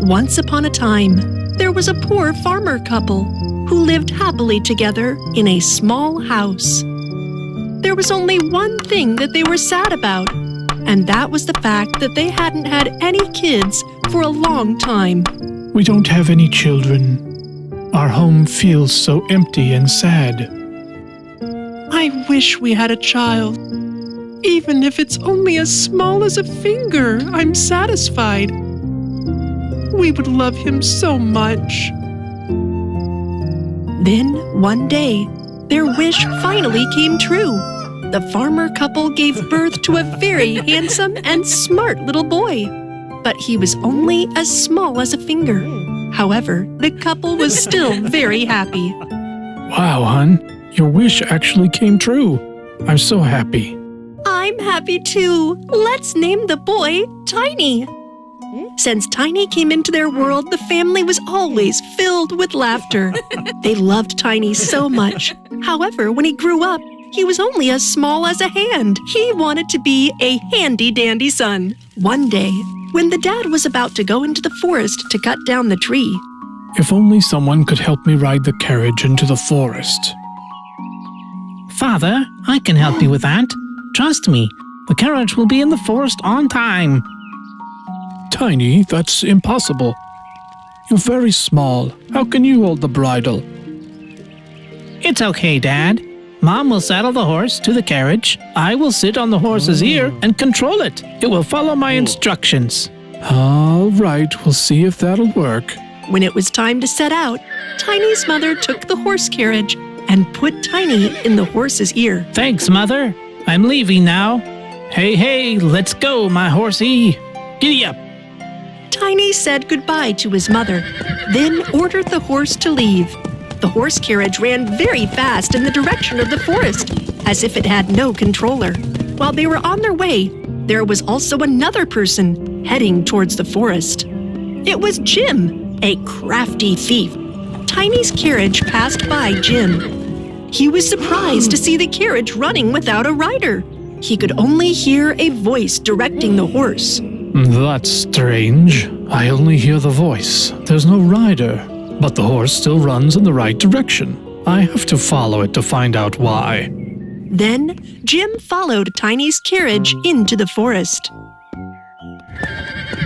Once upon a time, there was a poor farmer couple who lived happily together in a small house. There was only one thing that they were sad about, and that was the fact that they hadn't had any kids for a long time. We don't have any children. Our home feels so empty and sad. I wish we had a child. Even if it's only as small as a finger, I'm satisfied. We would love him so much. Then, one day, their wish finally came true. The farmer couple gave birth to a very handsome and smart little boy. But he was only as small as a finger. However, the couple was still very happy. Wow, hon. Your wish actually came true. I'm so happy. I'm happy too. Let's name the boy Tiny. Since Tiny came into their world, the family was always filled with laughter. They loved Tiny so much. However, when he grew up, he was only as small as a hand. He wanted to be a handy-dandy son. One day, when the dad was about to go into the forest to cut down the tree. If only someone could help me ride the carriage into the forest. Father, I can help you with that. Trust me, the carriage will be in the forest on time. Tiny, that's impossible. You're very small. How can you hold the bridle? It's okay, Dad. Mom will saddle the horse to the carriage. I will sit on the horse's ear and control it. It will follow my instructions. All right, we'll see if that'll work. When it was time to set out, Tiny's mother took the horse carriage and put Tiny in the horse's ear. Thanks, Mother. I'm leaving now. Hey, let's go, my horsey. Giddy up. Tiny said goodbye to his mother, then ordered the horse to leave. The horse carriage ran very fast in the direction of the forest, as if it had no controller. While they were on their way, there was also another person heading towards the forest. It was Jim, a crafty thief. Tiny's carriage passed by Jim. He was surprised to see the carriage running without a rider. He could only hear a voice directing the horse. That's strange. I only hear the voice. There's no rider. But the horse still runs in the right direction. I have to follow it to find out why. Then, Jim followed Tiny's carriage into the forest.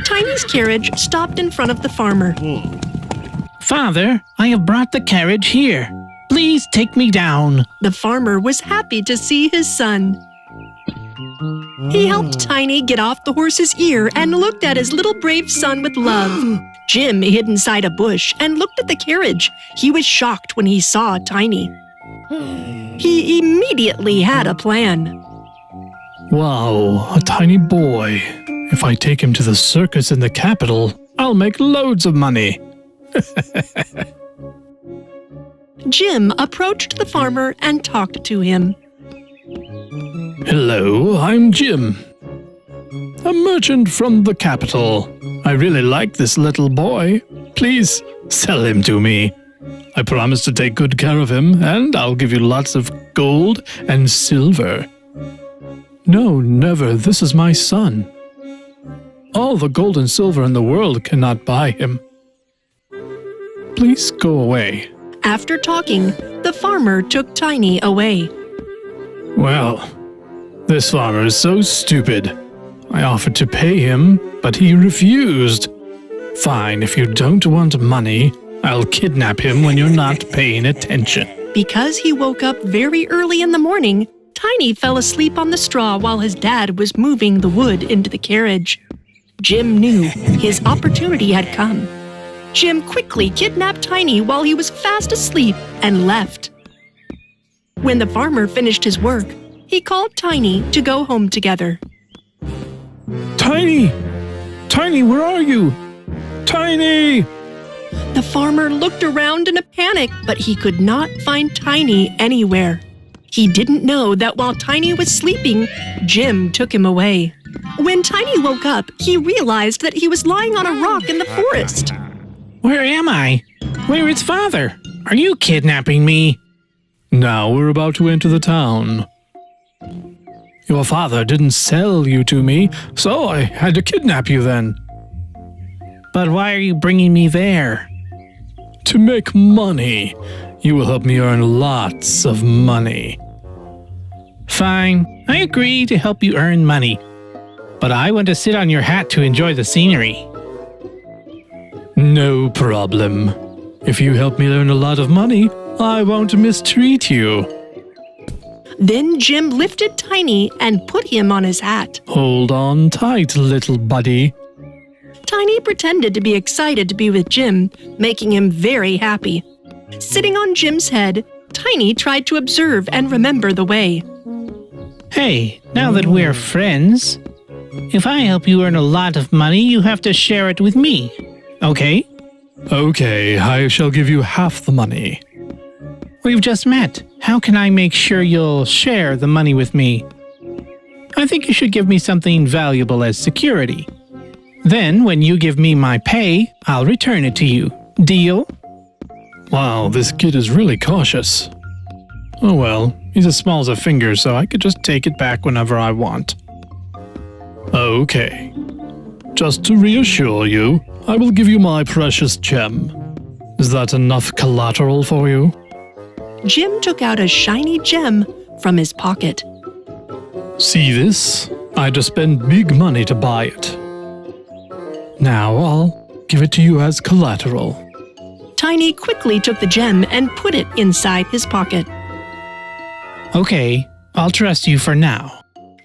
Tiny's carriage stopped in front of the farmer. Father, I have brought the carriage here. Please take me down. The farmer was happy to see his son. He helped Tiny get off the horse's ear and looked at his little brave son with love. Jim hid inside a bush and looked at the carriage. He was shocked when he saw Tiny. He immediately had a plan. Wow, a tiny boy. If I take him to the circus in the capital, I'll make loads of money. Jim approached the farmer and talked to him. Hello, I'm Jim. A merchant from the capital. I really like this little boy. Please sell him to me. I promise to take good care of him, and I'll give you lots of gold and silver. No, never. This is my son. All the gold and silver in the world cannot buy him. Please go away. After talking, the farmer took Tiny away. Well, this farmer is so stupid. I offered to pay him, but he refused. Fine, if you don't want money, I'll kidnap him when you're not paying attention. Because he woke up very early in the morning, Tiny fell asleep on the straw while his dad was moving the wood into the carriage. Jim knew his opportunity had come. Jim quickly kidnapped Tiny while he was fast asleep and left. When the farmer finished his work, he called Tiny to go home together. Tiny! Tiny, where are you? Tiny! The farmer looked around in a panic, but he could not find Tiny anywhere. He didn't know that while Tiny was sleeping, Jim took him away. When Tiny woke up, he realized that he was lying on a rock in the forest. Where am I? Where is Father? Are you kidnapping me? Now we're about to enter the town. Your father didn't sell you to me, so I had to kidnap you then. But why are you bringing me there? To make money. You will help me earn lots of money. Fine, I agree to help you earn money. But I want to sit on your hat to enjoy the scenery. No problem. If you help me earn a lot of money, I won't mistreat you. Then Jim lifted Tiny and put him on his hat. Hold on tight, little buddy. Tiny pretended to be excited to be with Jim, making him very happy. Sitting on Jim's head, Tiny tried to observe and remember the way. Hey, now that we're friends, if I help you earn a lot of money, you have to share it with me. Okay? Okay, I shall give you half the money. We've just met. How can I make sure you'll share the money with me? I think you should give me something valuable as security. Then, when you give me my pay, I'll return it to you. Deal? Wow, this kid is really cautious. Oh well, he's as small as a finger, so I could just take it back whenever I want. Okay. Just to reassure you, I will give you my precious gem. Is that enough collateral for you? Jim took out a shiny gem from his pocket. See this? I just spent big money to buy it. Now I'll give it to you as collateral. Tiny quickly took the gem and put it inside his pocket. Okay, I'll trust you for now.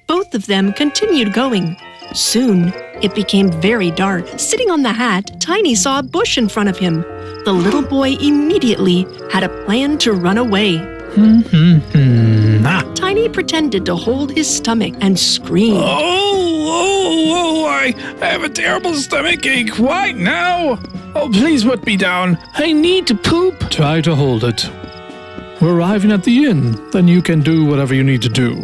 Both of them continued going. Soon, it became very dark. Sitting on the hat, Tiny saw a bush in front of him. The little boy immediately had a plan to run away. Tiny pretended to hold his stomach and scream. I have a terrible stomach ache. Why now? Oh, please put me down. I need to poop. Try to hold it. We're arriving at the inn. Then you can do whatever you need to do.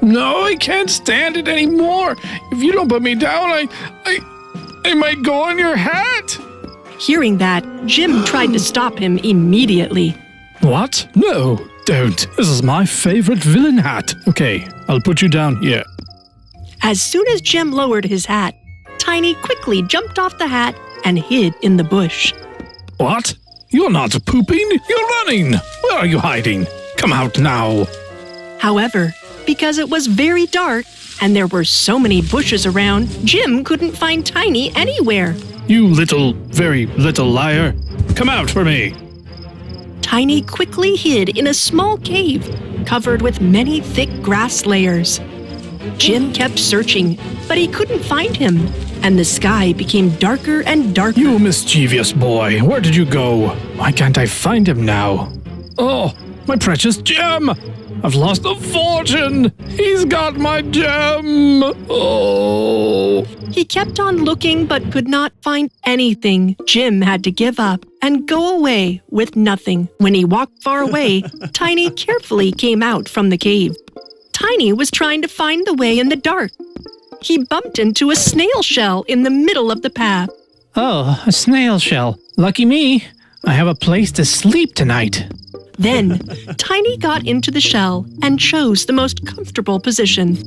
No, I can't stand it anymore. If you don't put me down, I might go on your hat. Hearing that, Jim tried to stop him immediately. What? No, don't. This is my favorite villain hat. Okay, I'll put you down here. As soon as Jim lowered his hat, Tiny quickly jumped off the hat and hid in the bush. What? You're not pooping, you're running. Where are you hiding? Come out now. However, because it was very dark and there were so many bushes around, Jim couldn't find Tiny anywhere. You little, very little liar. Come out for me. Tiny quickly hid in a small cave covered with many thick grass layers. Jim kept searching, but he couldn't find him, and the sky became darker and darker. You mischievous boy, where did you go? Why can't I find him now? Oh, my precious gem! I've lost a fortune! He's got my gem! Oh! He kept on looking but could not find anything. Jim had to give up and go away with nothing. When he walked far away, Tiny carefully came out from the cave. Tiny was trying to find the way in the dark. He bumped into a snail shell in the middle of the path. Oh, a snail shell. Lucky me. I have a place to sleep tonight. Then, Tiny got into the shell and chose the most comfortable position.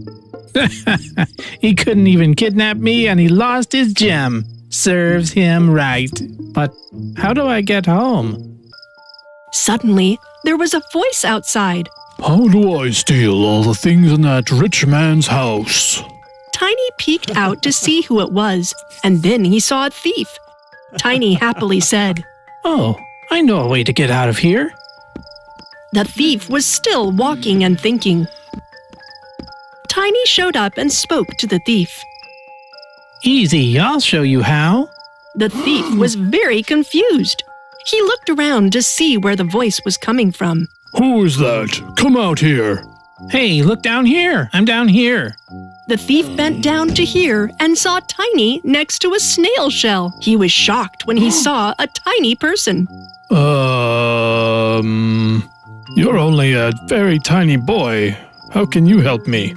He couldn't even kidnap me and he lost his gem. Serves him right. But how do I get home? Suddenly, there was a voice outside. How do I steal all the things in that rich man's house? Tiny peeked out to see who it was, and then he saw a thief. Tiny happily said, Oh, I know a way to get out of here. The thief was still walking and thinking. Tiny showed up and spoke to the thief. Easy, I'll show you how. The thief was very confused. He looked around to see where the voice was coming from. Who is that? Come out here. Hey, look down here. I'm down here. The thief bent down to hear and saw Tiny next to a snail shell. He was shocked when he saw a tiny person. You're only a very tiny boy. How can you help me?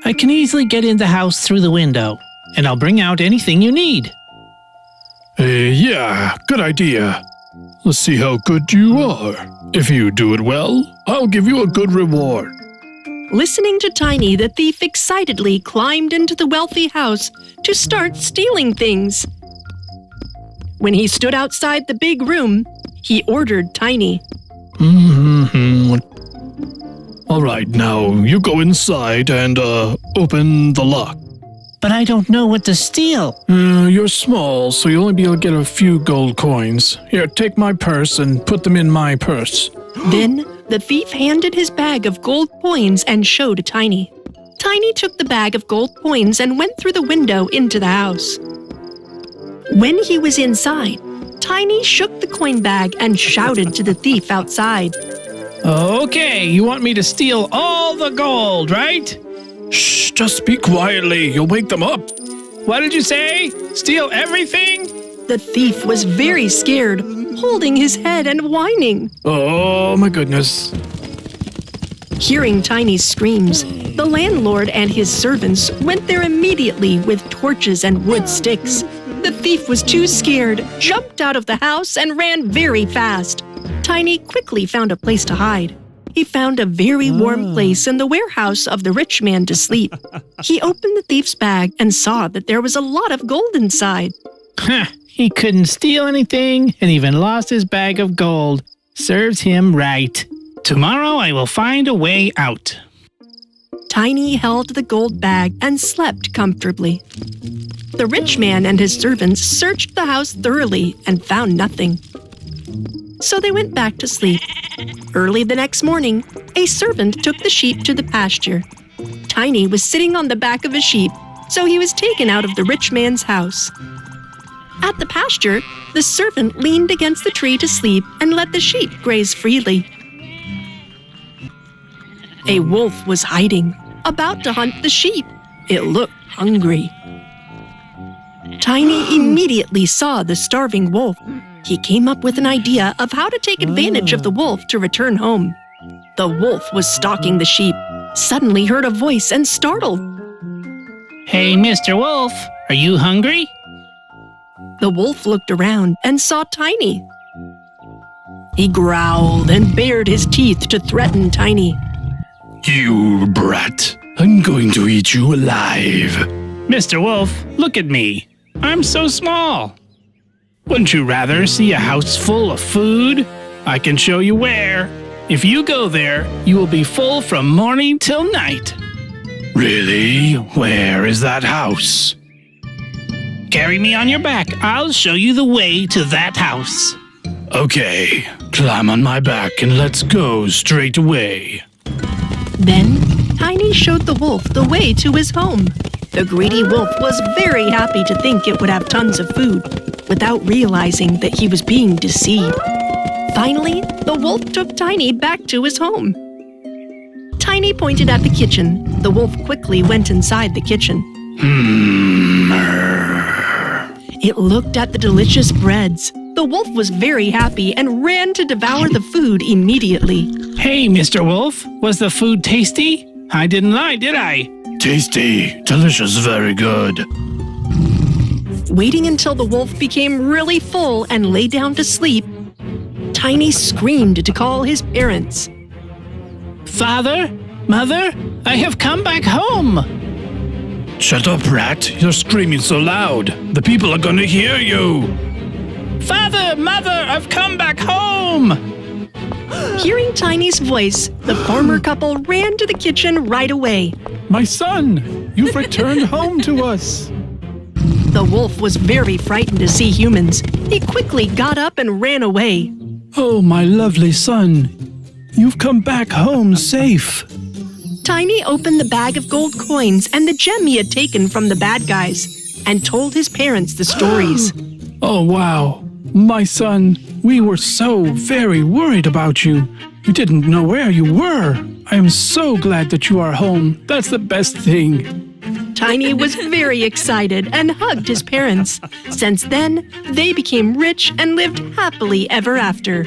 I can easily get in the house through the window, and I'll bring out anything you need. Yeah, good idea. Let's see how good you are. If you do it well, I'll give you a good reward. Listening to Tiny, the thief excitedly climbed into the wealthy house to start stealing things. When he stood outside the big room, he ordered Tiny. All right, now you go inside and open the lock. But I don't know what to steal. You're small, so you'll only be able to get a few gold coins. Here, take my purse and put them in my purse. Then the thief handed his bag of gold coins and showed Tiny. Tiny took the bag of gold coins and went through the window into the house. When he was inside, Tiny shook the coin bag and shouted to the thief outside. Okay, you want me to steal all the gold, right? Shh, just speak quietly. You'll wake them up. What did you say? Steal everything? The thief was very scared, holding his head and whining. Oh, my goodness. Hearing Tiny's screams, the landlord and his servants went there immediately with torches and wood sticks. The thief was too scared, jumped out of the house, and ran very fast. Tiny quickly found a place to hide. He found a very warm place in the warehouse of the rich man to sleep. He opened the thief's bag and saw that there was a lot of gold inside. He couldn't steal anything and even lost his bag of gold. Serves him right. Tomorrow I will find a way out. Tiny held the gold bag and slept comfortably. The rich man and his servants searched the house thoroughly and found nothing. So they went back to sleep. Early the next morning, a servant took the sheep to the pasture. Tiny was sitting on the back of a sheep, so he was taken out of the rich man's house. At the pasture, the servant leaned against the tree to sleep and let the sheep graze freely. A wolf was hiding, about to hunt the sheep. It looked hungry. Tiny immediately saw the starving wolf. He came up with an idea of how to take advantage of the wolf to return home. The wolf was stalking the sheep, suddenly heard a voice and startled. Hey, Mr. Wolf, are you hungry? The wolf looked around and saw Tiny. He growled and bared his teeth to threaten Tiny. You brat, I'm going to eat you alive. Mr. Wolf, look at me. I'm so small. Wouldn't you rather see a house full of food? I can show you where. If you go there, you will be full from morning till night. Really? Where is that house? Carry me on your back. I'll show you the way to that house. Okay, climb on my back and let's go straight away. Then, Tiny showed the wolf the way to his home. The greedy wolf was very happy to think it would have tons of food, without realizing that he was being deceived. Finally, the wolf took Tiny back to his home. Tiny pointed at the kitchen. The wolf quickly went inside the kitchen. It looked at the delicious breads. The wolf was very happy and ran to devour the food immediately. Hey, Mr. Wolf, was the food tasty? I didn't lie, did I? Tasty, delicious, very good. Waiting until the wolf became really full and lay down to sleep, Tiny screamed to call his parents. Father? Mother? I have come back home. Shut up, rat. You're screaming so loud. The people are gonna hear you. Father, Mother, I've come back home. Hearing Tiny's voice, the farmer couple ran to the kitchen right away. My son, you've returned home to us. The wolf was very frightened to see humans. He quickly got up and ran away. Oh, my lovely son. You've come back home safe. Tiny opened the bag of gold coins and the gem he had taken from the bad guys and told his parents the stories. Oh, wow. My son, we were so very worried about you. We didn't know where you were. I am so glad that you are home. That's the best thing. Tiny was very excited and hugged his parents. Since then, they became rich and lived happily ever after.